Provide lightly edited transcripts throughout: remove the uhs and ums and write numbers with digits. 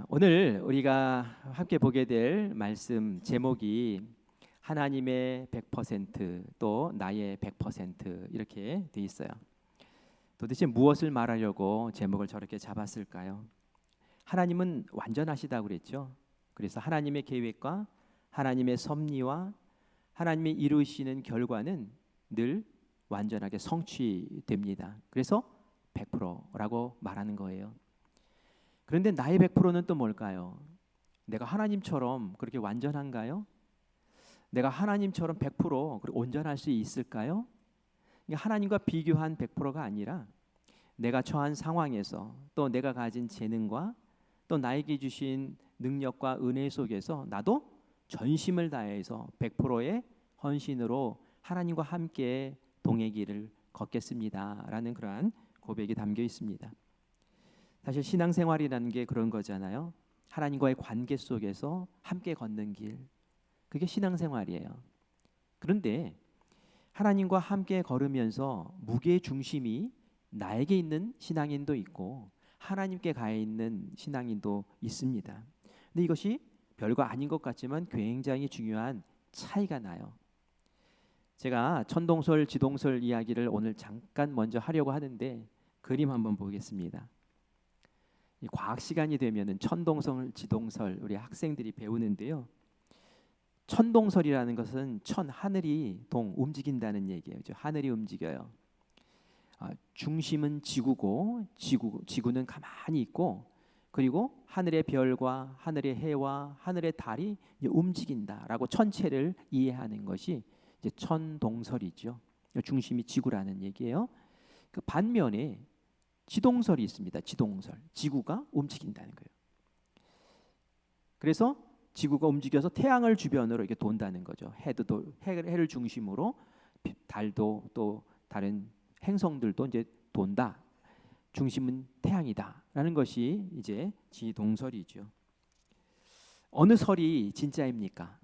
오늘 우리가 함께 보게 될 말씀 제목이 하나님의 100%또 나의 100% 이렇게 돼 있어요. 도대체 무엇을 말하려고 제목을 저렇게 잡았을까요? 하나님은 완전하시다고 그랬죠. 그래서 하나님의 계획과 하나님의 섭리와 하나님이 이루시는 결과는 늘 완전하게 성취됩니다. 그래서 100%라고 말하는 거예요. 그런데 나의 100%는 또 뭘까요? 내가 하나님처럼 그렇게 완전한가요? 내가 하나님처럼 100% 온전할 수 있을까요? 하나님과 비교한 100%가 아니라 내가 처한 상황에서 또 내가 가진 재능과 또 나에게 주신 능력과 은혜 속에서 나도 전심을 다해서 100%의 헌신으로 하나님과 함께 동행 길을 걷겠습니다라는 그러한 고백이 담겨 있습니다. 사실 신앙생활이라는 게 그런 거잖아요. 하나님과의 관계 속에서 함께 걷는 길, 그게 신앙생활이에요. 그런데 하나님과 함께 걸으면서 무게의 중심이 나에게 있는 신앙인도 있고 하나님께 가 있는 신앙인도 있습니다. 근데 이것이 별거 아닌 것 같지만 굉장히 중요한 차이가 나요. 제가 천동설, 지동설 이야기를 오늘 잠깐 먼저 하려고 하는데 그림 한번 보겠습니다. 이 과학 시간이 되면은 천동설, 지동설 우리 학생들이 배우는데요. 천동설이라는 것은 하늘이 움직인다는 얘기예요. 하늘이 움직여요. 중심은 지구고 지구는 가만히 있고 그리고 하늘의 별과 하늘의 해와 하늘의 달이 움직인다라고 천체를 이해하는 것이 이제 천동설이죠. 중심이 지구라는 얘기예요. 그 반면에 지동설이 있습니다. 지동설. 지구가 움직인다는 거예요. 그래서 지구가 움직여서 태양을 주변으로 이렇게 돈다는 거죠. 해를 중심으로 달도 또 다른 행성들도 이제 돈다. 중심은 태양이다라는 것이 이제 지동설이죠. 어느 설이 진짜입니까?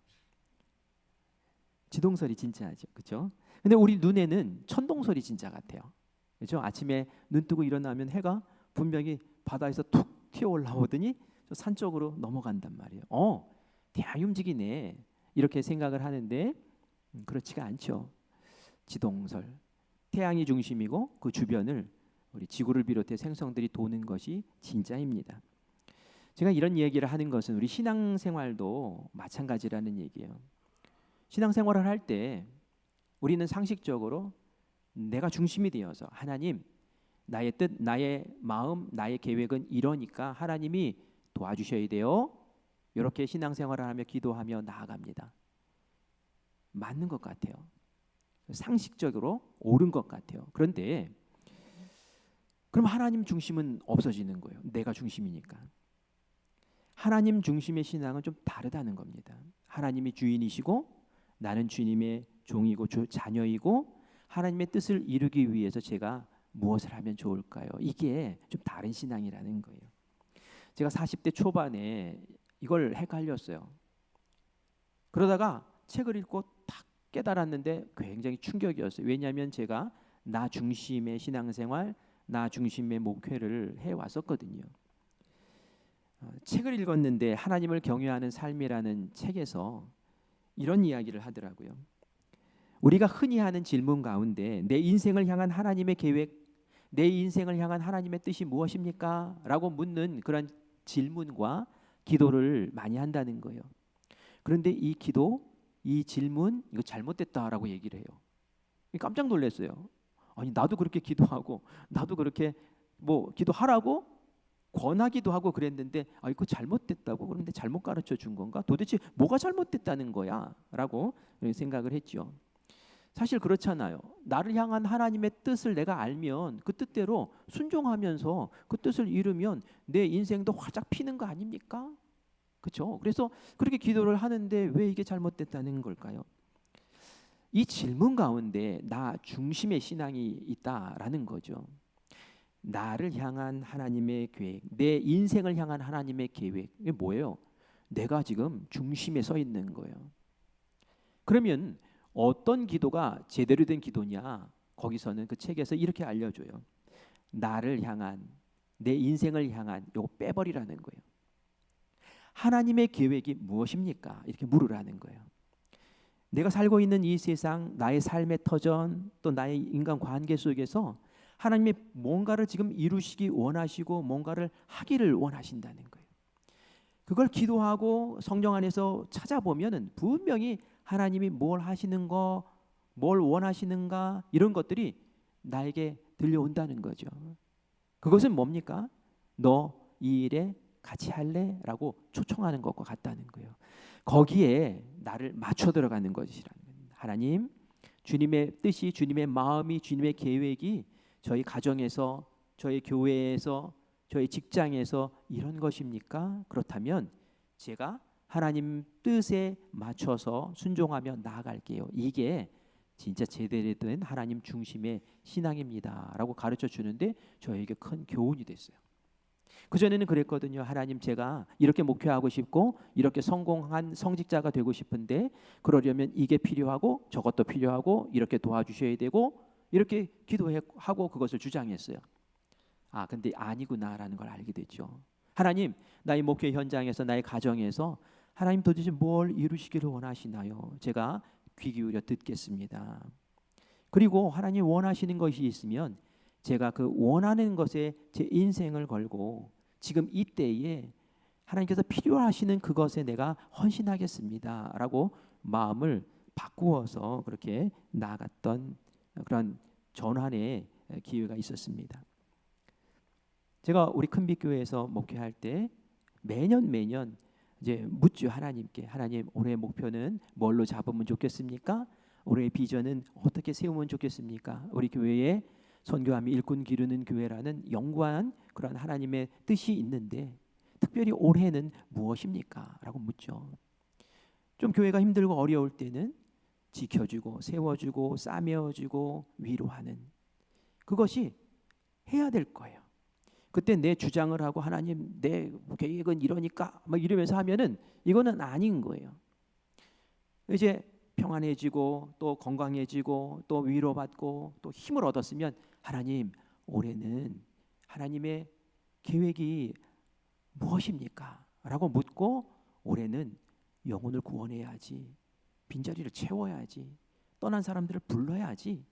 지동설이 진짜죠. 그렇죠? 근데 우리 눈에는 천동설이 진짜 같아요. 그렇죠? 아침에 눈 뜨고 일어나면 해가 분명히 바다에서 툭 튀어 올라오더니 산 쪽으로 넘어간단 말이에요. 태양이 움직이네. 이렇게 생각을 하는데 그렇지가 않죠. 지동설. 태양이 중심이고 그 주변을 우리 지구를 비롯해 행성들이 도는 것이 진짜입니다. 제가 이런 얘기를 하는 것은 우리 신앙생활도 마찬가지라는 얘기예요. 신앙생활을 할 때 우리는 상식적으로 내가 중심이 되어서 하나님, 나의 뜻, 나의 마음, 나의 계획은 이러니까 하나님이 도와주셔야 돼요. 이렇게 신앙생활을 하며 기도하며 나아갑니다. 맞는 것 같아요. 상식적으로 옳은 것 같아요. 그런데 그럼 하나님 중심은 없어지는 거예요. 내가 중심이니까. 하나님 중심의 신앙은 좀 다르다는 겁니다. 하나님이 주인이시고 나는 주님의 종이고 자녀이고 하나님의 뜻을 이루기 위해서 제가 무엇을 하면 좋을까요? 이게 좀 다른 신앙이라는 거예요. 제가 40대 초반에 이걸 헷갈렸어요. 그러다가 책을 읽고 딱 깨달았는데 굉장히 충격이었어요. 왜냐하면 제가 나 중심의 신앙생활, 나 중심의 목회를 해왔었거든요. 책을 읽었는데 하나님을 경외하는 삶이라는 책에서 이런 이야기를 하더라고요. 우리가 흔히 하는 질문 가운데 내 인생을 향한 하나님의 계획, 내 인생을 향한 하나님의 뜻이 무엇입니까? 라고 묻는 그런 질문과 기도를 많이 한다는 거예요. 그런데 이 기도, 이 질문 이거 잘못됐다라고 얘기를 해요. 깜짝 놀랐어요. 아니 나도 그렇게 기도하고 나도 그렇게 기도하라고 권하기도 하고 그랬는데 이거 잘못됐다고 그런데 잘못 가르쳐 준 건가? 도대체 뭐가 잘못됐다는 거야? 라고 생각을 했죠. 사실 그렇잖아요. 나를 향한 하나님의 뜻을 내가 알면 그 뜻대로 순종하면서 그 뜻을 이루면 내 인생도 활짝 피는 거 아닙니까? 그렇죠? 그래서 그렇게 기도를 하는데 왜 이게 잘못됐다는 걸까요? 이 질문 가운데 나 중심의 신앙이 있다라는 거죠. 나를 향한 하나님의 계획, 내 인생을 향한 하나님의 계획, 이게 뭐예요? 내가 지금 중심에 서 있는 거예요. 그러면 어떤 기도가 제대로 된 기도냐? 거기서는 그 책에서 이렇게 알려줘요. 나를 향한, 내 인생을 향한, 요거 빼버리라는 거예요. 하나님의 계획이 무엇입니까? 이렇게 물으라는 거예요. 내가 살고 있는 이 세상, 나의 삶의 터전, 또 나의 인간 관계 속에서 하나님이 뭔가를 지금 이루시기 원하시고 뭔가를 하기를 원하신다는 거예요. 그걸 기도하고 성령 안에서 찾아보면은 분명히 하나님이 뭘 하시는 거, 뭘 원하시는가 이런 것들이 나에게 들려온다는 거죠. 그것은 뭡니까? 너 이 일에 같이 할래? 라고 초청하는 것과 같다는 거예요. 거기에 나를 맞춰 들어가는 것이라는 거예요. 하나님, 주님의 뜻이, 주님의 마음이, 주님의 계획이 저희 가정에서, 저희 교회에서, 저희 직장에서 이런 것입니까? 그렇다면 제가 하나님 뜻에 맞춰서 순종하며 나아갈게요. 이게 진짜 제대로 된 하나님 중심의 신앙입니다 라고 가르쳐 주는데 저에게 큰 교훈이 됐어요. 그전에는 그랬거든요. 하나님, 제가 이렇게 목회하고 싶고 이렇게 성공한 성직자가 되고 싶은데 그러려면 이게 필요하고 저것도 필요하고 이렇게 도와주셔야 되고 이렇게 기도하고 그것을 주장했어요. 아, 근데 아니구나라는 걸 알게 됐죠. 하나님, 나의 목회 현장에서, 나의 가정에서 하나님 도대체 뭘 이루시기를 원하시나요? 제가 귀 기울여 듣겠습니다. 그리고 하나님 원하시는 것이 있으면 제가 그 원하는 것에 제 인생을 걸고 지금 이때에 하나님께서 필요하시는 그것에 내가 헌신하겠습니다 라고 마음을 바꾸어서 그렇게 나아갔던 그런 전환의 기회가 있었습니다. 제가 우리 큰빛교회에서 목회할 때 매년 이제 묻죠. 하나님께. 하나님, 올해의 목표는 뭘로 잡으면 좋겠습니까? 올해의 비전은 어떻게 세우면 좋겠습니까? 우리 교회에 선교하며 일꾼 기르는 교회라는 영광한 그런 하나님의 뜻이 있는데 특별히 올해는 무엇입니까? 라고 묻죠. 좀 교회가 힘들고 어려울 때는 지켜주고 세워주고 싸매어주고 위로하는 그것이 해야 될 거예요. 그때 내 주장을 하고 하나님 내 계획은 이러니까 막 이러면서 하면은 이거는 아닌 거예요. 이제 평안해지고 또 건강해지고 또 위로받고 또 힘을 얻었으면 하나님, 올해는 하나님의 계획이 무엇입니까? 라고 묻고 올해는 영혼을 구원해야지, 빈자리를 채워야지, 떠난 사람들을 불러야지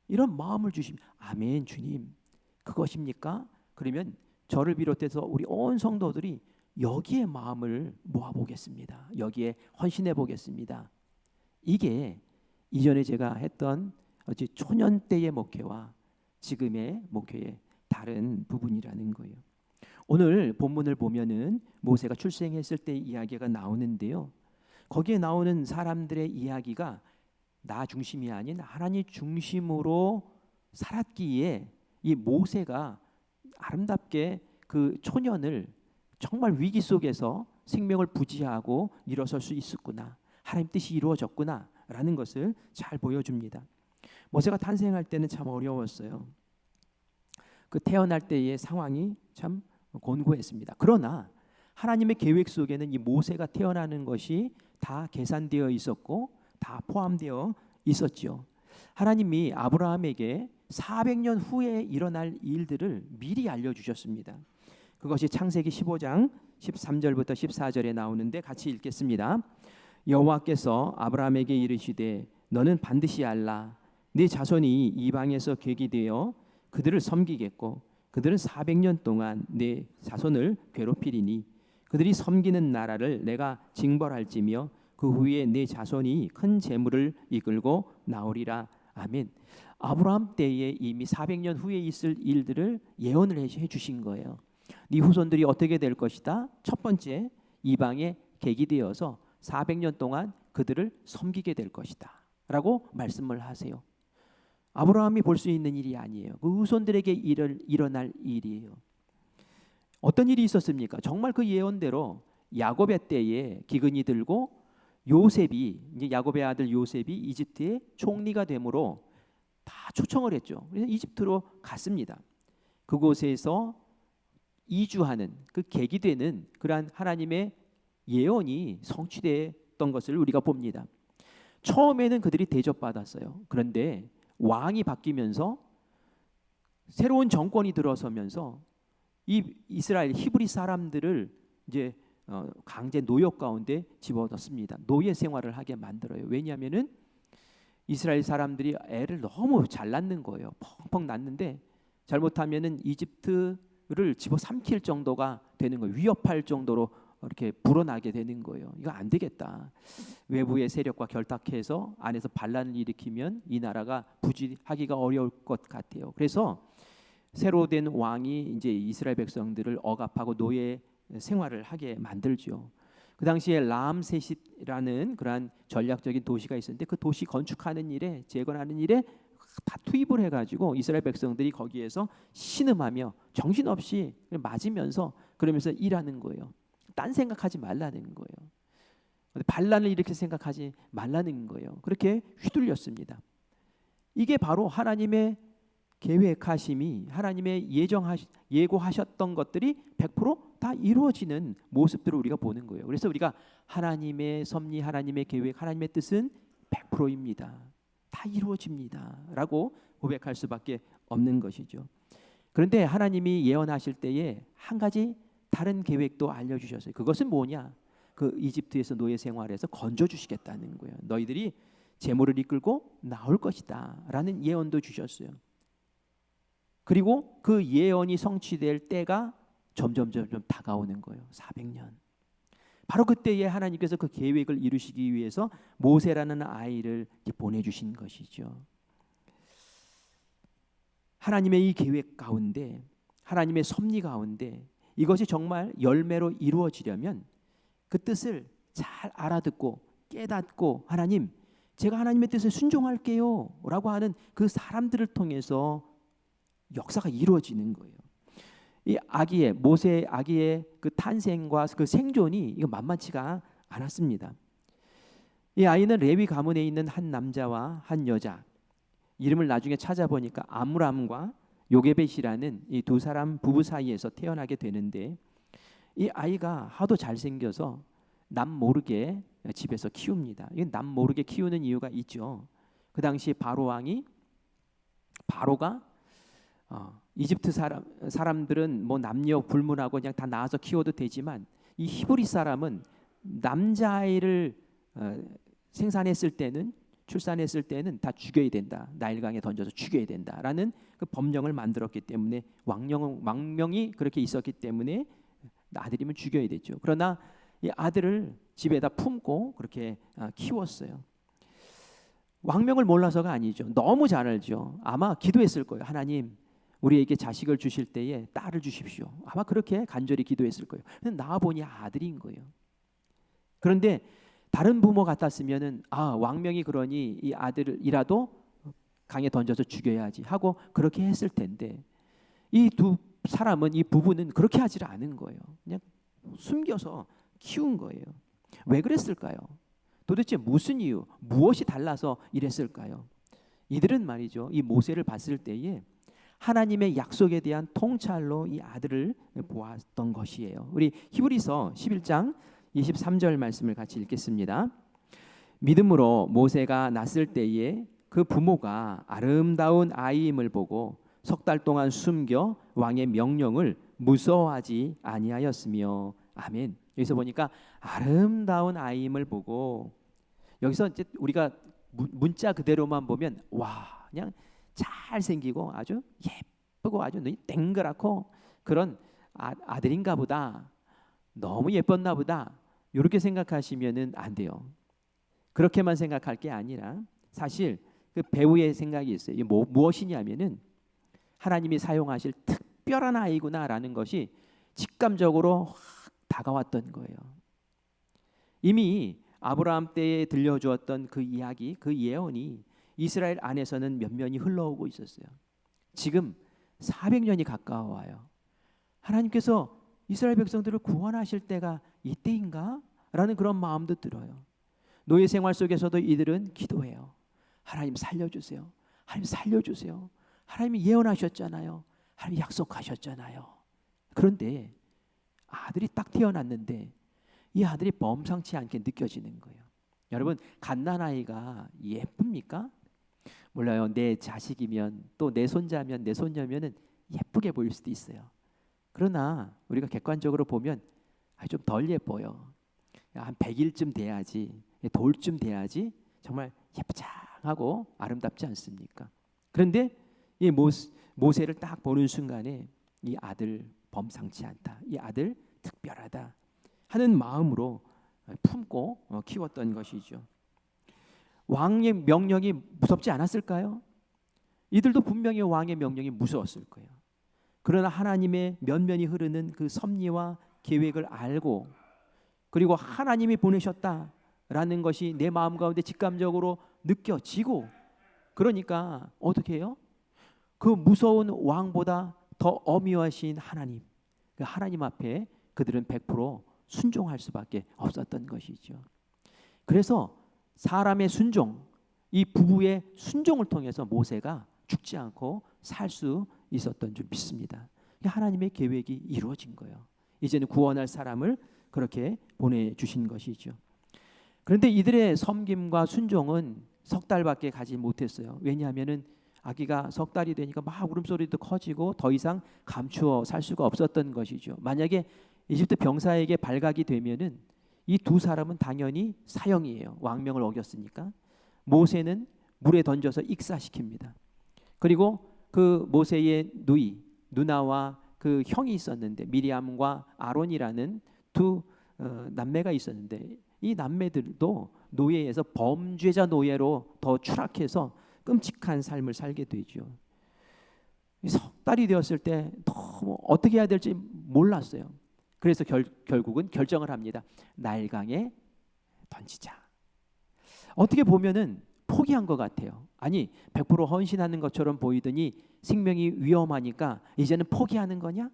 이런 마음을 주시면 아멘 주님 그것입니까? 그러면 저를 비롯해서 우리 온 성도들이 여기에 마음을 모아보겠습니다. 여기에 헌신해 보겠습니다. 이게 이전에 제가 했던 어찌 초년 때의 목회와 지금의 목회의 다른 부분이라는 거예요. 오늘 본문을 보면은 모세가 출생했을 때 이야기가 나오는데요. 거기에 나오는 사람들의 이야기가 나 중심이 아닌 하나님 중심으로 살았기에 이 모세가 아름답게 그 초년을 정말 위기 속에서 생명을 부지하고 일어설 수 있었구나. 하나님 뜻이 이루어졌구나 라는 것을 잘 보여줍니다. 모세가 탄생할 때는 참 어려웠어요. 그 태어날 때의 상황이 참 곤고했습니다. 그러나 하나님의 계획 속에는 이 모세가 태어나는 것이 다 계산되어 있었고 다 포함되어 있었지요. 하나님이 아브라함에게 400년 후에 일어날 일들을 미리 알려주셨습니다. 그것이 창세기 15장 13절부터 14절에 나오는데 같이 읽겠습니다. 여호와께서 아브라함에게 이르시되 너는 반드시 알라. 네 자손이 이방에서 객이 되어 그들을 섬기겠고 그들은 400년 동안 네 자손을 괴롭히리니 그들이 섬기는 나라를 내가 징벌할지며 그 후에 네 자손이 큰 재물을 이끌고 나오리라. 아멘. 아브라함 때에 이미 400년 후에 있을 일들을 예언을 해 주신 거예요. 네 후손들이 어떻게 될 것이다. 첫 번째, 이방의 객이 되어서 400년 동안 그들을 섬기게 될 것이다 라고 말씀을 하세요. 아브라함이 볼 수 있는 일이 아니에요. 그 후손들에게 일어날 일이에요. 어떤 일이 있었습니까? 정말 그 예언대로 야곱의 때에 기근이 들고 요셉이, 이제 야곱의 아들 요셉이 이집트의 총리가 되므로 다 초청을 했죠. 그래서 이집트로 갔습니다. 그곳에서 이주하는 그 계기 되는 그러한 하나님의 예언이 성취됐던 것을 우리가 봅니다. 처음에는 그들이 대접받았어요. 그런데 왕이 바뀌면서 새로운 정권이 들어서면서 이 이스라엘 히브리 사람들을 이제 강제 노역 가운데 집어넣습니다. 노예 생활을 하게 만들어요. 왜냐하면은 이스라엘 사람들이 애를 너무 잘 낳는 거예요. 펑펑 낳는데 잘못하면은 이집트를 집어삼킬 정도가 되는 거예요. 위협할 정도로 이렇게 불어나게 되는 거예요. 이거 안 되겠다. 외부의 세력과 결탁해서 안에서 반란을 일으키면 이 나라가 부지하기가 어려울 것 같아요. 그래서 새로 된 왕이 이제 이스라엘 백성들을 억압하고 노예 생활을 하게 만들죠. 그 당시에 라암셋이라는 그러한 전략적인 도시가 있었는데 그 도시 건축하는 일에 재건하는 일에 다 투입을 해가지고 이스라엘 백성들이 거기에서 신음하며 정신없이 맞으면서 그러면서 일하는 거예요. 딴 생각하지 말라는 거예요. 반란을 이렇게 생각하지 말라는 거예요. 그렇게 휘둘렸습니다. 이게 바로 하나님의 계획하심이 하나님의 예고하셨던 것들이 100%다 이루어지는 모습들을 우리가 보는 거예요. 그래서 우리가 하나님의 섭리, 하나님의 계획, 하나님의 뜻은 100%입니다. 다 이루어집니다. 라고 고백할 수밖에 없는 것이죠. 그런데 하나님이 예언하실 때에 한 가지 다른 계획도 알려주셨어요. 그것은 뭐냐? 그 이집트에서 노예 생활에서 건져주시겠다는 거예요. 너희들이 재물을 이끌고 나올 것이다 라는 예언도 주셨어요. 그리고 그 예언이 성취될 때가 점점 다가오는 거예요. 400년. 바로 그때에 하나님께서 그 계획을 이루시기 위해서 모세라는 아이를 보내주신 것이죠. 하나님의 이 계획 가운데, 하나님의 섭리 가운데 이것이 정말 열매로 이루어지려면 그 뜻을 잘 알아듣고 깨닫고 하나님, 제가 하나님의 뜻에 순종할게요 라고 하는 그 사람들을 통해서 역사가 이루어지는 거예요. 이 아기의 모세 아기의 그 탄생과 그 생존이 이거 만만치가 않았습니다. 이 아이는 레위 가문에 있는 한 남자와 한 여자, 이름을 나중에 찾아보니까 아므람과 요게벳이라는 이 두 사람 부부 사이에서 태어나게 되는데, 이 아이가 하도 잘생겨서 남 모르게 집에서 키웁니다. 이게 남 모르게 키우는 이유가 있죠. 그 당시 바로가 이집트 사람들은 뭐 남녀 불문하고 그냥 다 낳아서 키워도 되지만 이 히브리 사람은 남자아이를 생산했을 때는, 출산했을 때는 다 죽여야 된다. 나일강에 던져서 죽여야 된다라는 그 법령을 만들었기 때문에, 왕명이 그렇게 있었기 때문에 아들이면 죽여야 됐죠. 그러나 이 아들을 집에다 품고 그렇게 키웠어요. 왕명을 몰라서가 아니죠. 너무 잘 알죠. 아마 기도했을 거예요. 하나님, 우리에게 자식을 주실 때에 딸을 주십시오. 아마 그렇게 간절히 기도했을 거예요. 근데 나와보니 아들인 거예요. 그런데 다른 부모 같았으면은 왕명이 그러니 이 아들이라도 강에 던져서 죽여야지 하고 그렇게 했을 텐데, 이 두 사람은, 이 부부는 그렇게 하질 않은 거예요. 그냥 숨겨서 키운 거예요. 왜 그랬을까요? 도대체 무슨 이유, 무엇이 달라서 이랬을까요? 이들은 말이죠, 이 모세를 봤을 때에 하나님의 약속에 대한 통찰로 이 아들을 보았던 것이에요. 우리 히브리서 11장 23절 말씀을 같이 읽겠습니다. 믿음으로 모세가 났을 때에 그 부모가 아름다운 아이임을 보고 석 달 동안 숨겨 왕의 명령을 무서워하지 아니하였으며. 아멘. 여기서 보니까 아름다운 아이임을 보고, 여기서 이제 우리가 문자 그대로만 보면 와, 그냥 잘생기고 아주 예쁘고 아주 눈이 땡그랗고 그런 아들인가 보다, 너무 예뻤나 보다, 이렇게 생각하시면은 안 돼요. 그렇게만 생각할 게 아니라 사실 그 배우의 생각이 있어요. 이게 무엇이냐면은 하나님이 사용하실 특별한 아이구나라는 것이 직감적으로 확 다가왔던 거예요. 이미 아브라함 때에 들려주었던 그 이야기, 그 예언이 이스라엘 안에서는 면면이 흘러오고 있었어요. 지금 400년이 가까워와요. 하나님께서 이스라엘 백성들을 구원하실 때가 이때인가? 라는 그런 마음도 들어요. 노예 생활 속에서도 이들은 기도해요. 하나님 살려주세요. 하나님 살려주세요. 하나님이 예언하셨잖아요. 하나님 약속하셨잖아요. 그런데 아들이 딱 태어났는데 이 아들이 범상치 않게 느껴지는 거예요. 여러분, 갓난아이가 예쁩니까? 몰라요. 내 자식이면, 또 내 손자면, 내 손녀면은 예쁘게 보일 수도 있어요. 그러나 우리가 객관적으로 보면 좀 덜 예뻐요. 한 100일쯤 돼야지, 돌쯤 돼야지 정말 예쁘장하고 아름답지 않습니까? 그런데 이 모세를 딱 보는 순간에 이 아들 범상치 않다, 이 아들 특별하다 하는 마음으로 품고 키웠던 것이죠. 왕의 명령이 무섭지 않았을까요? 이들도 분명히 왕의 명령이 무서웠을 거예요. 그러나 하나님의 면면이 흐르는 그 섭리와 계획을 알고, 그리고 하나님이 보내셨다라는 것이 내 마음 가운데 직감적으로 느껴지고, 그러니까 어떻게 해요? 그 무서운 왕보다 더 어미하신 하나님, 그 하나님 앞에 그들은 100% 순종할 수밖에 없었던 것이죠. 그래서 사람의 순종, 이 부부의 순종을 통해서 모세가 죽지 않고 살 수 있었던 줄 믿습니다. 하나님의 계획이 이루어진 거예요. 이제는 구원할 사람을 그렇게 보내주신 것이죠. 그런데 이들의 섬김과 순종은 석 달밖에 가지 못했어요. 왜냐하면은 아기가 석 달이 되니까 막 울음소리도 커지고 더 이상 감추어 살 수가 없었던 것이죠. 만약에 이집트 병사에게 발각이 되면은 이 두 사람은 당연히 사형이에요. 왕명을 어겼으니까. 모세는 물에 던져서 익사시킵니다. 그리고 그 모세의 누나와 그 형이 있었는데, 미리암과 아론이라는 두 남매가 있었는데, 이 남매들도 노예에서 범죄자 노예로 더 추락해서 끔찍한 삶을 살게 되죠. 석 달이 되었을 때 너무 어떻게 해야 될지 몰랐어요. 그래서 결국은 결정을 합니다. 나일강에 던지자. 어떻게 보면은 포기한 것 같아요. 아니, 100% 헌신하는 것처럼 보이더니 생명이 위험하니까 이제는 포기하는 거냐?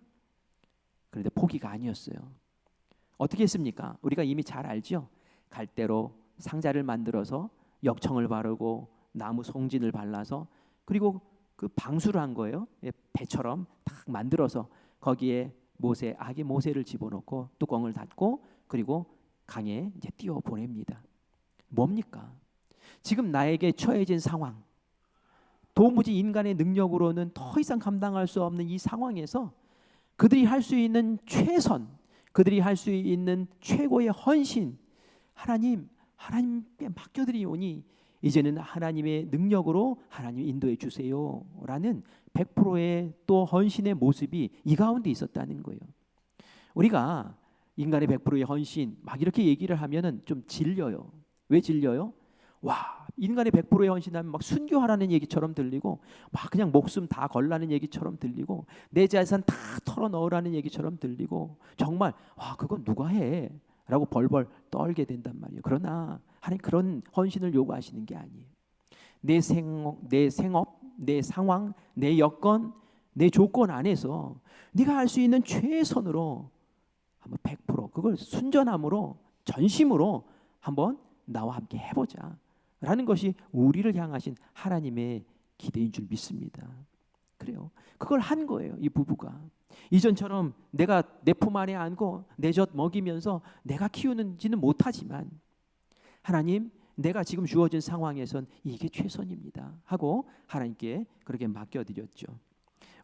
그런데 포기가 아니었어요. 어떻게 했습니까? 우리가 이미 잘 알죠. 갈대로 상자를 만들어서 역청을 바르고 나무 송진을 발라서, 그리고 그 방수를 한 거예요. 배처럼 딱 만들어서 거기에 아기 모세를 집어넣고 뚜껑을 닫고, 그리고 강에 이제 띄워 보냅니다. 뭡니까? 지금 나에게 처해진 상황, 도무지 인간의 능력으로는 더 이상 감당할 수 없는 이 상황에서 그들이 할 수 있는 최선, 그들이 할 수 있는 최고의 헌신, 하나님께 맡겨드리오니 이제는 하나님의 능력으로 하나님 인도해 주세요라는 100%의 또 헌신의 모습이 이 가운데 있었다는 거예요. 우리가 인간의 100%의 헌신 막 이렇게 얘기를 하면은 좀 질려요. 왜 질려요? 와, 인간의 100%의 헌신하면 막 순교하라는 얘기처럼 들리고, 막 그냥 목숨 다 걸라는 얘기처럼 들리고, 내 재산 다 털어 넣으라는 얘기처럼 들리고, 정말 와, 그건 누가 해? 라고 벌벌 떨게 된단 말이에요. 그러나 하나님 그런 헌신을 요구하시는 게 아니에요. 내 생업, 내 상황, 내 여건, 내 조건 안에서 네가 할 수 있는 최선으로 한번 100% 그걸 순전함으로, 전심으로 한번 나와 함께 해보자 라는 것이 우리를 향하신 하나님의 기대인 줄 믿습니다. 그래요. 그걸 한 거예요. 이 부부가. 이전처럼 내가 내 품 안에 안고 내 젖 먹이면서 내가 키우는지는 못하지만, 하나님, 내가 지금 주어진 상황에선 이게 최선입니다 하고 하나님께 그렇게 맡겨드렸죠.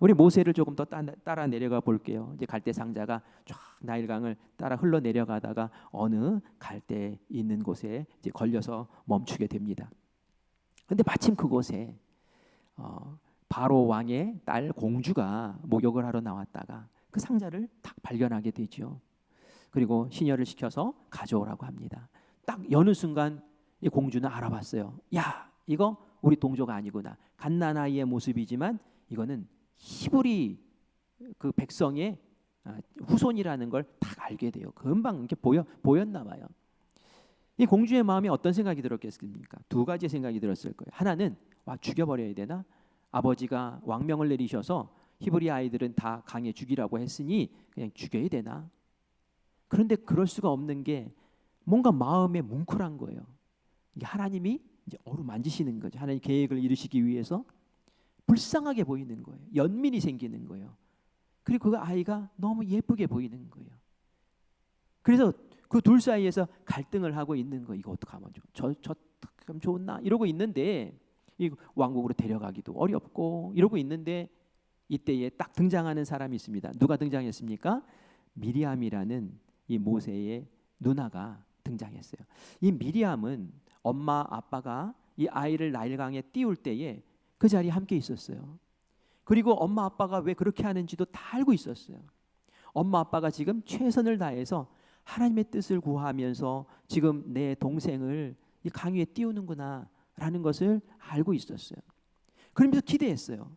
우리 모세를 조금 더 따라 내려가 볼게요. 이제 갈대 상자가 쫙 나일강을 따라 흘러 내려가다가 어느 갈대 있는 곳에 이제 걸려서 멈추게 됩니다. 그런데 마침 그곳에 바로 왕의 딸 공주가 목욕을 하러 나왔다가 그 상자를 딱 발견하게 되죠. 그리고 시녀를 시켜서 가져오라고 합니다. 딱 여는 순간 이 공주는 알아봤어요. 야, 이거 우리 동조가 아니구나. 갓난아이의 모습이지만 이거는 히브리 그 백성의 후손이라는 걸 딱 알게 돼요. 금방 이렇게 보였나 봐요. 이 공주의 마음에 어떤 생각이 들었겠습니까? 두 가지 생각이 들었을 거예요. 하나는, 와, 죽여버려야 되나? 아버지가 왕명을 내리셔서 히브리 아이들은 다 강에 죽이라고 했으니 그냥 죽여야 되나? 그런데 그럴 수가 없는 게 뭔가 마음에 뭉클한 거예요. 이게 하나님이 이제 어루만지시는 거죠. 하나님 계획을 이루시기 위해서 불쌍하게 보이는 거예요. 연민이 생기는 거예요. 그리고 그 아이가 너무 예쁘게 보이는 거예요. 그래서 그 둘 사이에서 갈등을 하고 있는 거. 이거 어떡하면 참 좋나 이러고 있는데, 이 왕국으로 데려가기도 어렵고 이러고 있는데, 이때에 딱 등장하는 사람이 있습니다. 누가 등장했습니까? 미리암이라는 이 모세의 누나가 등장했어요. 이 미리암은 엄마 아빠가 이 아이를 나일강에 띄울 때에 그 자리에 함께 있었어요. 그리고 엄마 아빠가 왜 그렇게 하는지도 다 알고 있었어요. 엄마 아빠가 지금 최선을 다해서 하나님의 뜻을 구하면서 지금 내 동생을 이 강위에 띄우는구나 라는 것을 알고 있었어요. 그러면서 기대했어요.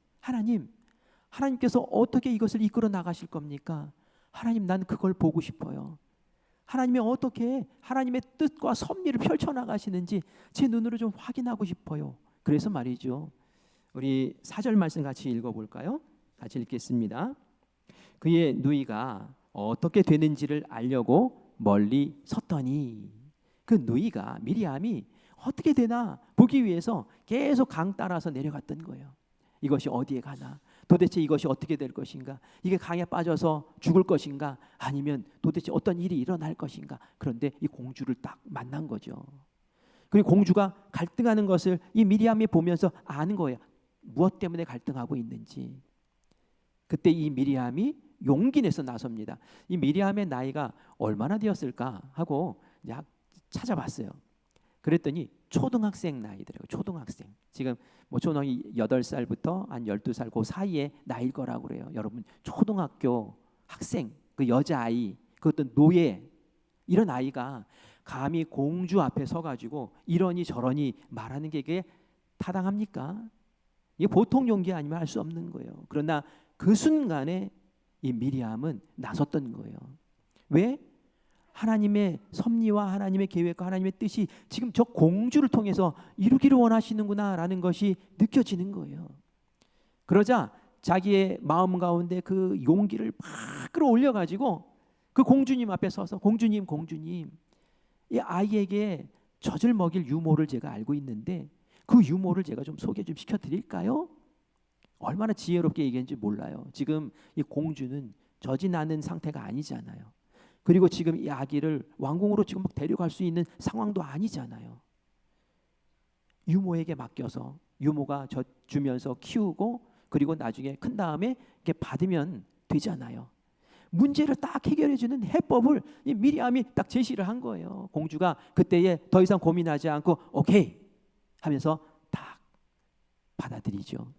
하나님께서 어떻게 이것을 이끌어 나가실 겁니까? 하나님, 난 그걸 보고 싶어요. 하나님이 어떻게 하나님의 뜻과 섭리를 펼쳐나가시는지 제 눈으로 좀 확인하고 싶어요. 그래서 말이죠, 우리 4절 말씀 같이 읽어볼까요? 같이 읽겠습니다. 그의 누이가 어떻게 되는지를 알려고 멀리 섰더니, 그 누이가 미리암이 어떻게 되나 보기 위해서 계속 강 따라서 내려갔던 거예요. 이것이 어디에 가나, 도대체 이것이 어떻게 될 것인가, 이게 강에 빠져서 죽을 것인가, 아니면 도대체 어떤 일이 일어날 것인가. 그런데 이 공주를 딱 만난 거죠. 그리고 공주가 갈등하는 것을 이 미리암이 보면서 아는 거예요. 무엇 때문에 갈등하고 있는지. 그때 이 미리암이 용기 내서 나섭니다. 이 미리암의 나이가 얼마나 되었을까 하고 약 찾아봤어요. 그랬더니 초등학생 나이더라고요. 초등학생. 지금 뭐 초등학이 8살부터 한 12살 그 사이에 나이일 거라고 그래요. 여러분, 초등학교 학생, 그 여자아이, 그것도 노예, 이런 아이가 감히 공주 앞에 서가지고 이러니 저러니 말하는 게 이게 타당합니까? 이게 보통 용기 아니면 할 수 없는 거예요. 그러나 그 순간에 이 미리암은 나섰던 거예요. 왜? 하나님의 섭리와 하나님의 계획과 하나님의 뜻이 지금 저 공주를 통해서 이루기를 원하시는구나 라는 것이 느껴지는 거예요. 그러자 자기의 마음 가운데 그 용기를 막 끌어올려 가지고 그 공주님 앞에 서서, 공주님 이 아이에게 젖을 먹일 유모를 제가 알고 있는데 그 유모를 제가 좀 소개 좀 시켜드릴까요? 얼마나 지혜롭게 얘기했는지 몰라요. 지금 이 공주는 젖이 나는 상태가 아니잖아요. 그리고 지금 이 아기를 왕궁으로 지금 막 데려갈 수 있는 상황도 아니잖아요. 유모에게 맡겨서 유모가 젖 주면서 키우고 그리고 나중에 큰 다음에 이렇게 받으면 되잖아요. 문제를 딱 해결해주는 해법을 이 미리암이 딱 제시를 한 거예요. 공주가 그때에 더 이상 고민하지 않고 오케이 하면서 딱 받아들이죠.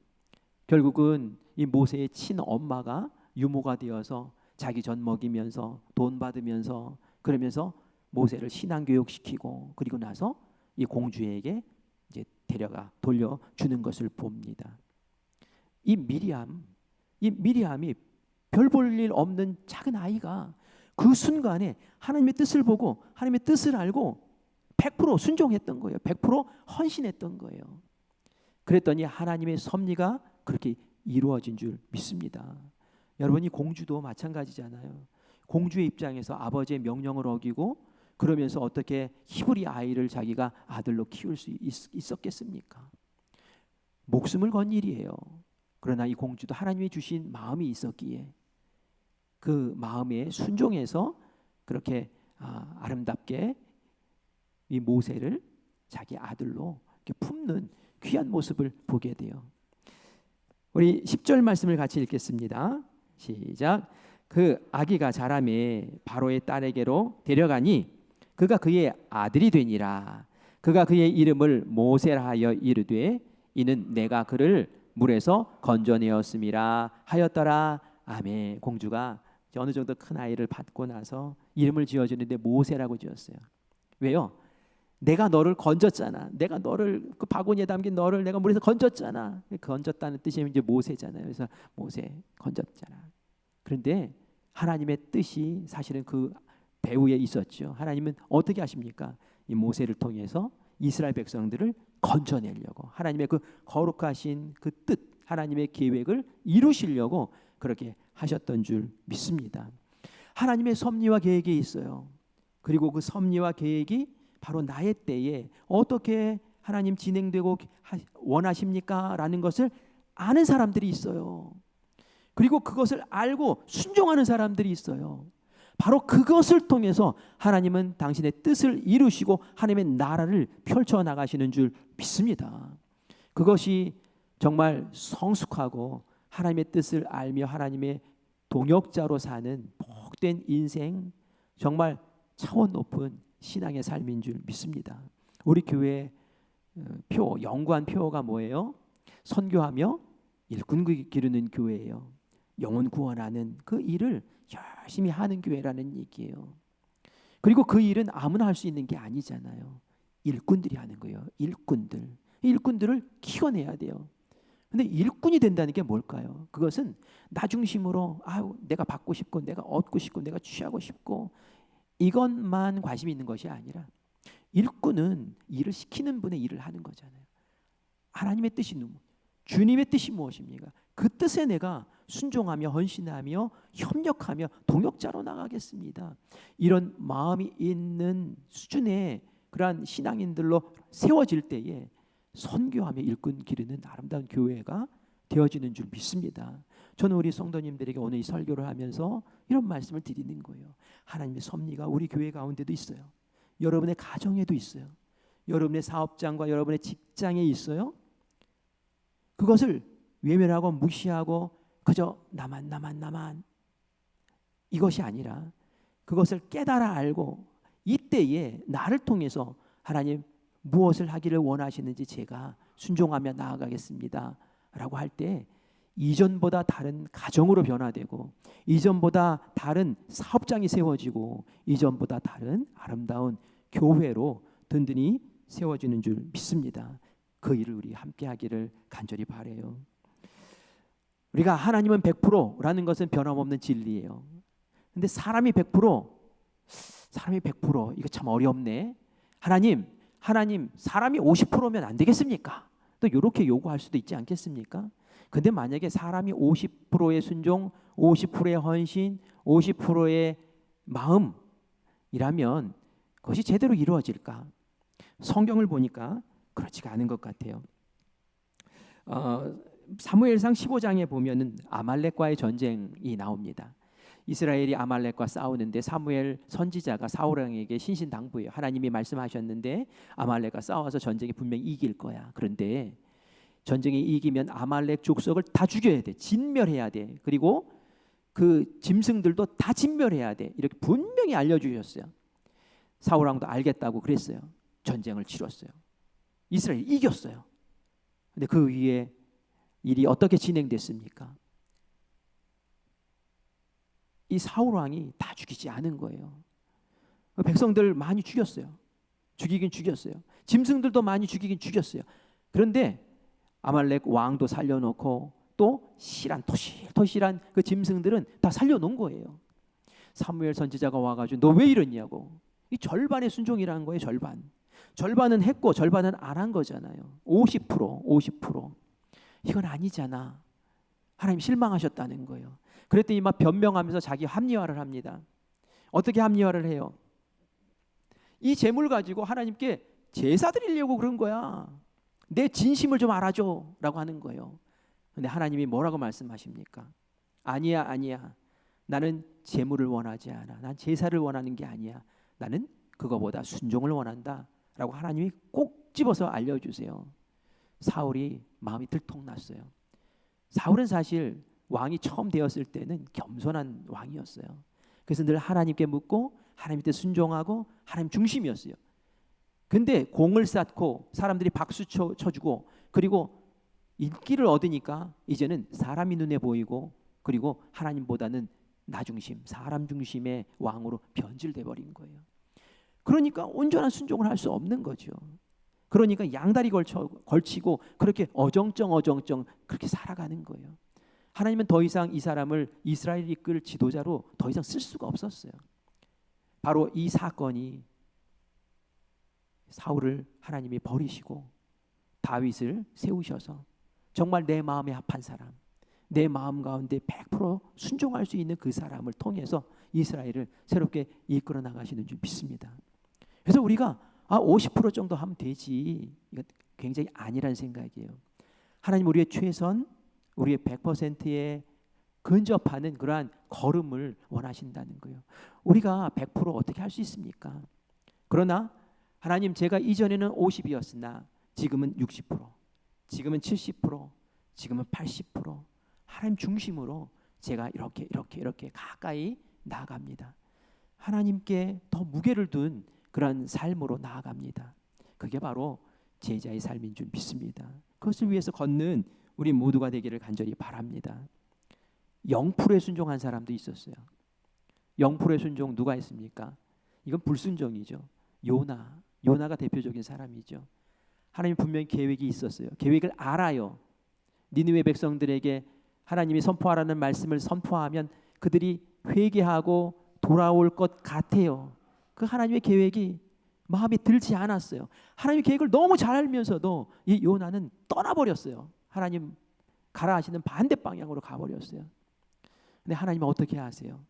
결국은 이 모세의 친엄마가 유모가 되어서 자기 젖 먹이면서 돈 받으면서 그러면서 모세를 신앙교육시키고 그리고 나서 이 공주에게 이제 데려가 돌려주는 것을 봅니다. 이 미리암이 별 볼 일 없는 작은 아이가 그 순간에 하나님의 뜻을 보고 하나님의 뜻을 알고 100% 순종했던 거예요. 100% 헌신했던 거예요. 그랬더니 하나님의 섭리가 그렇게 이루어진 줄 믿습니다. 여러분, 이 공주도 마찬가지잖아요. 공주의 입장에서 아버지의 명령을 어기고 그러면서 어떻게 히브리 아이를 자기가 아들로 키울 수 있었겠습니까? 목숨을 건 일이에요. 그러나 이 공주도 하나님이 주신 마음이 있었기에 그 마음에 순종해서 그렇게 아름답게 이 모세를 자기 아들로 이렇게 품는 귀한 모습을 보게 돼요. 우리 10절 말씀을 같이 읽겠습니다. 시작. 그 아기가 자라매 바로의 딸에게로 데려가니 그가 그의 아들이 되니라. 그가 그의 이름을 모세라 하여 이르되 이는 내가 그를 물에서 건져내었음이라 하였더라. 아멘. 공주가 어느 정도 큰 아이를 받고 나서 이름을 지어주는데 모세라고 지었어요. 왜요? 내가 너를 건졌잖아. 내가 너를 그 바구니에 담긴 너를 내가 물에서 건졌잖아. 건졌다는 뜻이 이제 모세잖아요. 그래서 모세 건졌잖아. 그런데 하나님의 뜻이 사실은 그 배후에 있었죠. 하나님은 어떻게 하십니까? 이 모세를 통해서 이스라엘 백성들을 건져내려고 하나님의 그 거룩하신 그 뜻, 하나님의 계획을 이루시려고 그렇게 하셨던 줄 믿습니다. 하나님의 섭리와 계획이 있어요. 그리고 그 섭리와 계획이 바로 나의 때에 어떻게 하나님 진행되고 원하십니까? 라는 것을 아는 사람들이 있어요. 그리고 그것을 알고 순종하는 사람들이 있어요. 바로 그것을 통해서 하나님은 당신의 뜻을 이루시고 하나님의 나라를 펼쳐나가시는 줄 믿습니다. 그것이 정말 성숙하고 하나님의 뜻을 알며 하나님의 동역자로 사는 복된 인생, 정말 차원 높은 신앙의 삶인 줄 믿습니다. 우리 교회 연구한 표어가 뭐예요? 선교하며 일꾼 기르는 교회예요. 영혼 구원하는 그 일을 열심히 하는 교회라는 얘기예요. 그리고 그 일은 아무나 할 수 있는 게 아니잖아요. 일꾼들이 하는 거예요. 일꾼들을 키워내야 돼요. 근데 일꾼이 된다는 게 뭘까요? 그것은 나 중심으로 내가 받고 싶고 내가 얻고 싶고 내가 취하고 싶고 이것만 관심이 있는 것이 아니라 일꾼은 일을 시키는 분의 일을 하는 거잖아요. 하나님의 뜻이 주님의 뜻이 무엇입니까? 그 뜻에 내가 순종하며 헌신하며 협력하며 동역자로 나가겠습니다. 이런 마음이 있는 수준의 그러한 신앙인들로 세워질 때에 선교하며 일꾼 기르는 아름다운 교회가 되어지는 줄 믿습니다. 저는 우리 성도님들에게 오늘 이 설교를 하면서 이런 말씀을 드리는 거예요. 하나님의 섭리가 우리 교회 가운데도 있어요. 여러분의 가정에도 있어요. 여러분의 사업장과 여러분의 직장에 있어요. 그것을 외면하고 무시하고 그저 나만 이것이 아니라 그것을 깨달아 알고 이때에 나를 통해서 하나님 무엇을 하기를 원하시는지 제가 순종하며 나아가겠습니다 라고 할 때 이전보다 다른 가정으로 변화되고 이전보다 다른 사업장이 세워지고 이전보다 다른 아름다운 교회로 든든히 세워지는 줄 믿습니다. 그 일을 우리 함께 하기를 간절히 바라요. 우리가 하나님은 100%라는 것은 변함없는 진리예요. 근데 사람이 100% 이거 참 어렵네. 하나님 사람이 50%면 안 되겠습니까? 또 이렇게 요구할 수도 있지 않겠습니까? 근데 만약에 사람이 50%의 순종, 50%의 헌신, 50%의 마음이라면 그것이 제대로 이루어질까? 성경을 보니까 그렇지가 않은 것 같아요. 사무엘상 15장에 보면은 아말렉과의 전쟁이 나옵니다. 이스라엘이 아말렉과 싸우는데 사무엘 선지자가 사울 왕에게 신신당부해요. 하나님이 말씀하셨는데 아말렉과 싸워서 전쟁에 분명히 이길 거야. 그런데 전쟁에 이기면 아말렉 족속을 다 죽여야 돼. 진멸해야 돼. 그리고 그 짐승들도 다 진멸해야 돼. 이렇게 분명히 알려주셨어요. 사울 왕도 알겠다고 그랬어요. 전쟁을 치렀어요. 이스라엘이 이겼어요. 근데 그 위에 일이 어떻게 진행됐습니까? 이 사울 왕이 다 죽이지 않은 거예요. 백성들 많이 죽였어요. 죽이긴 죽였어요. 짐승들도 많이 죽이긴 죽였어요. 그런데 아말렉 왕도 살려놓고 또 실한 토실토실한 그 짐승들은 다 살려놓은 거예요. 사무엘 선지자가 와가지고 너 왜 이러냐고. 이 절반의 순종이라는 거예요. 절반은 했고 절반은 안 한 거잖아요. 50% 이건 아니잖아. 하나님 실망하셨다는 거예요. 그랬더니 막 변명하면서 자기 합리화를 합니다. 어떻게 합리화를 해요? 이 재물 가지고 하나님께 제사 드리려고 그런 거야. 내 진심을 좀 알아줘 라고 하는 거예요. 근데 하나님이 뭐라고 말씀하십니까? 아니야. 나는 재물을 원하지 않아. 난 제사를 원하는 게 아니야. 나는 그거보다 순종을 원한다 라고 하나님이 꼭 집어서 알려주세요. 사울이 마음이 들통났어요. 사울은 사실 왕이 처음 되었을 때는 겸손한 왕이었어요. 그래서 늘 하나님께 묻고 하나님께 순종하고 하나님 중심이었어요. 근데 공을 쌓고 사람들이 박수 쳐주고 그리고 인기를 얻으니까 이제는 사람이 눈에 보이고 그리고 하나님보다는 나 중심, 사람 중심의 왕으로 변질돼 버린 거예요. 그러니까 온전한 순종을 할 수 없는 거죠. 그러니까 양다리 걸치고 그렇게 어정쩡 그렇게 살아가는 거예요. 하나님은 더 이상 이 사람을 이스라엘 이끌 지도자로 더 이상 쓸 수가 없었어요. 바로 이 사건이 사울을 하나님이 버리시고 다윗을 세우셔서 정말 내 마음에 합한 사람, 내 마음 가운데 100% 순종할 수 있는 그 사람을 통해서 이스라엘을 새롭게 이끌어 나가시는 줄 믿습니다. 그래서 우리가 50% 정도 하면 되지, 이거 굉장히 아니란 생각이에요. 하나님 우리의 최선, 우리의 100%에 근접하는 그러한 걸음을 원하신다는 거예요. 우리가 100% 어떻게 할 수 있습니까? 그러나 하나님 제가 이전에는 50이었으나 지금은 60%, 지금은 70%, 지금은 80% 하나님 중심으로 제가 이렇게 가까이 나아갑니다. 하나님께 더 무게를 둔 그런 삶으로 나아갑니다. 그게 바로 제자의 삶인 줄 믿습니다. 그것을 위해서 걷는 우리 모두가 되기를 간절히 바랍니다. 0%에 순종한 사람도 있었어요. 0%에 순종 누가 했습니까? 이건 불순종이죠. 요나가 대표적인 사람이죠. 하나님 분명히 계획이 있었어요. 계획을 알아요. 니느웨 백성들에게 하나님이 선포하라는 말씀을 선포하면 그들이 회개하고 돌아올 것 같아요. 그 하나님의 계획이 마음에 들지 않았어요. 하나님의 계획을 너무 잘 알면서도 이 요나는 떠나버렸어요. 하나님 가라 하시는 반대 방향으로 가버렸어요. 근데 하나님은 어떻게 하세요?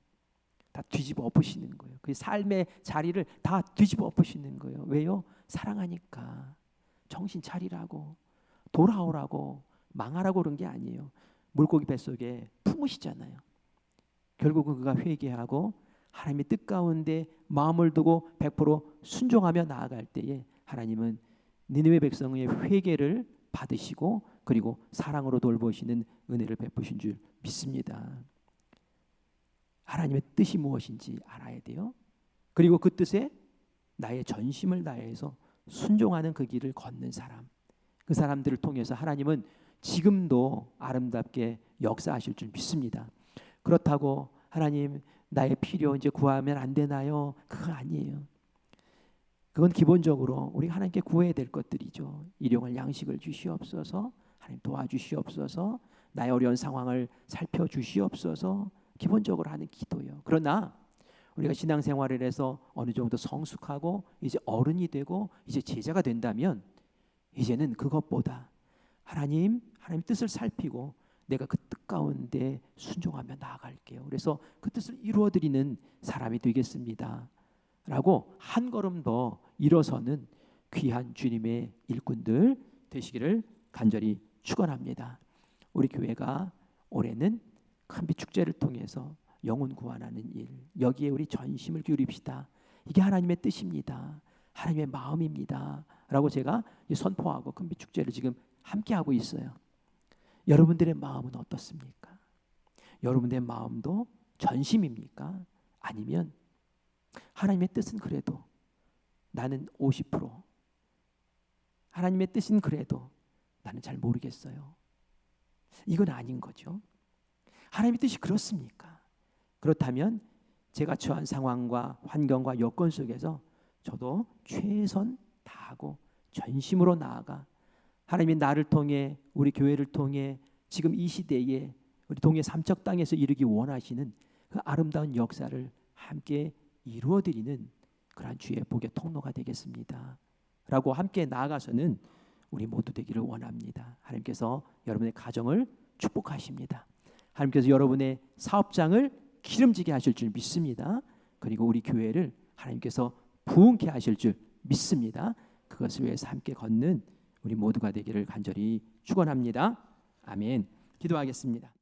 다 뒤집어 엎으시는 거예요. 그 삶의 자리를 다 뒤집어 엎으시는 거예요. 왜요? 사랑하니까. 정신 차리라고, 돌아오라고, 망하라고 그런 게 아니에요. 물고기 뱃속에 품으시잖아요. 결국은 그가 회개하고 하나님의 뜻 가운데 마음을 두고 100% 순종하며 나아갈 때에 하나님은 니느웨 백성의 회개를 받으시고 그리고 사랑으로 돌보시는 은혜를 베푸신 줄 믿습니다. 하나님의 뜻이 무엇인지 알아야 돼요. 그리고 그 뜻에 나의 전심을 다해서 순종하는 그 길을 걷는 사람, 그 사람들을 통해서 하나님은 지금도 아름답게 역사하실 줄 믿습니다. 그렇다고 하나님 나의 필요 이제 구하면 안 되나요? 그거 아니에요. 그건 기본적으로 우리 하나님께 구해야 될 것들이죠. 일용할 양식을 주시옵소서, 하나님 도와주시옵소서, 나의 어려운 상황을 살펴주시옵소서, 기본적으로 하는 기도요. 그러나 우리가 신앙생활을 해서 어느 정도 성숙하고 이제 어른이 되고 이제 제자가 된다면 이제는 그것보다 하나님 뜻을 살피고 내가 그 뜻 가운데 순종하며 나아갈게요. 그래서 그 뜻을 이루어드리는 사람이 되겠습니다. 라고 한 걸음 더 일어서는 귀한 주님의 일꾼들 되시기를 간절히 축원합니다. 우리 교회가 올해는 큰빛 축제를 통해서 영혼 구원하는 일, 여기에 우리 전심을 기울입시다. 이게 하나님의 뜻입니다. 하나님의 마음입니다. 라고 제가 선포하고 큰빛 축제를 지금 함께 하고 있어요. 여러분들의 마음은 어떻습니까? 여러분들의 마음도 전심입니까? 아니면 하나님의 뜻은 그래도 나는 50%, 하나님의 뜻은 그래도 나는 잘 모르겠어요. 이건 아닌 거죠. 하나님의 뜻이 그렇습니까? 그렇다면 제가 처한 상황과 환경과 여건 속에서 저도 최선 다하고 전심으로 나아가 하나님이 나를 통해 우리 교회를 통해 지금 이 시대에 우리 동해 삼척 땅에서 이루기 원하시는 그 아름다운 역사를 함께 이루어드리는 그러한 주의 복의 통로가 되겠습니다. 라고 함께 나아가서는 우리 모두 되기를 원합니다. 하나님께서 여러분의 가정을 축복하십니다. 하나님께서 여러분의 사업장을 기름지게 하실 줄 믿습니다. 그리고 우리 교회를 하나님께서 부흥케 하실 줄 믿습니다. 그것을 위해서 함께 걷는 우리 모두가 되기를 간절히 축원합니다. 아멘. 기도하겠습니다.